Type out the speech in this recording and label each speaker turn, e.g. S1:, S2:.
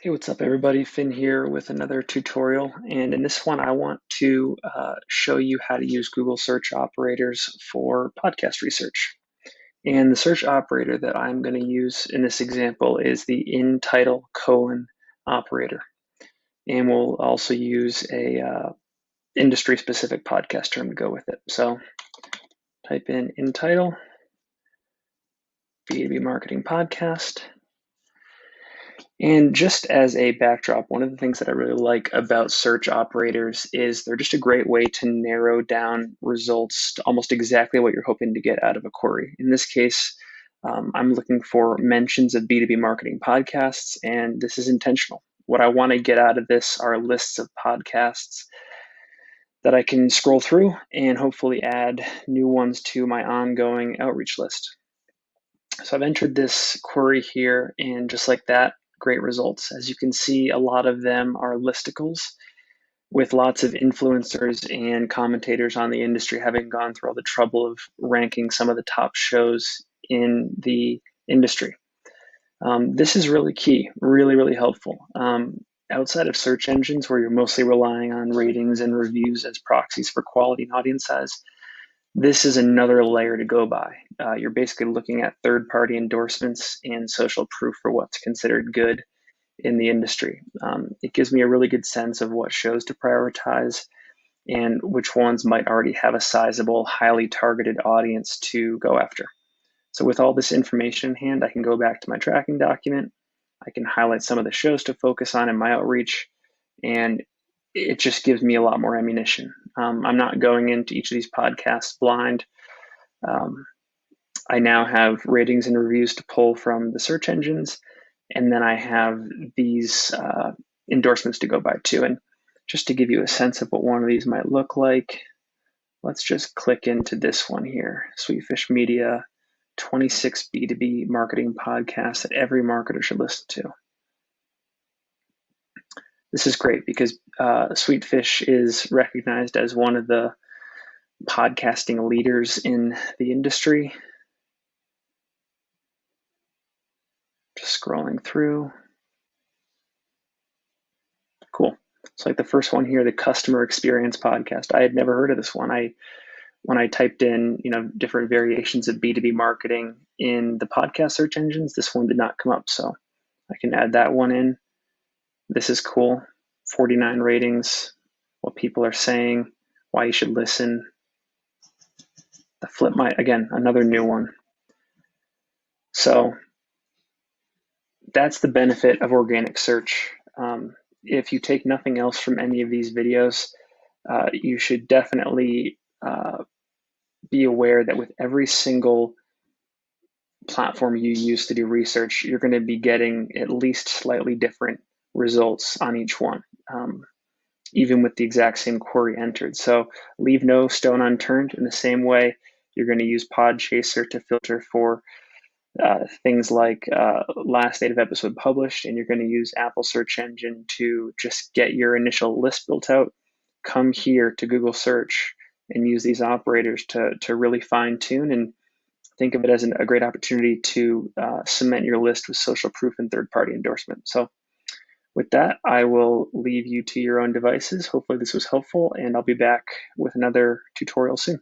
S1: Hey, what's up everybody? Finn here with another tutorial, and in this one I want to show you how to use Google search operators for podcast research. And the search operator that I'm going to use in this example is the in title colon operator. And we'll also use a industry specific podcast term to go with it. So type in title, B2B marketing podcast. And just as a backdrop, one of the things that I really like about search operators is they're just a great way to narrow down results to almost exactly what you're hoping to get out of a query. In this case, I'm looking for mentions of B2B marketing podcasts, and this is intentional. What I want to get out of this are lists of podcasts that I can scroll through and hopefully add new ones to my ongoing outreach list. So I've entered this query here, and just like that, great results. As you can see, a lot of them are listicles with lots of influencers and commentators on the industry having gone through all the trouble of ranking some of the top shows in the industry. This is really key, really helpful. Outside of search engines, where you're mostly relying on ratings and reviews as proxies for quality and audience size, this is another layer to go by. You're basically looking at third-party endorsements and social proof for what's considered good in the industry. It gives me a really good sense of what shows to prioritize and which ones might already have a sizable, highly targeted audience to go after. So with all this information in hand, I can go back to my tracking document. I can highlight some of the shows to focus on in my outreach, and it just gives me a lot more ammunition. I'm not going into each of these podcasts blind. I now have ratings and reviews to pull from the search engines, and then I have these endorsements to go by too. And just to give you a sense of what one of these might look like, let's just click into this one here, Sweetfish Media, 26 B2B marketing podcasts that every marketer should listen to. This is great because Sweetfish is recognized as one of the podcasting leaders in the industry. Just scrolling through. Cool. So like the first one here, the customer experience podcast. I had never heard of this one. When I typed in, different variations of B2B marketing in the podcast search engines, this one did not come up. So I can add that one in. This is cool. 49 ratings, what people are saying, why you should listen. The flip might, again, another new one. So that's the benefit of organic search. If you take nothing else from any of these videos, you should definitely be aware that with every single platform you use to do research, you're going to be getting at least slightly different results on each one, even with the exact same query entered. So leave no stone unturned. In the same way, you're going to use Podchaser to filter for things like last date of episode published, and you're going to use Apple search engine to just get your initial list built out. Come here to Google search and use these operators to really fine tune and think of it as a great opportunity to cement your list with social proof and third-party endorsement. So with that, I will leave you to your own devices. Hopefully this was helpful, and I'll be back with another tutorial soon.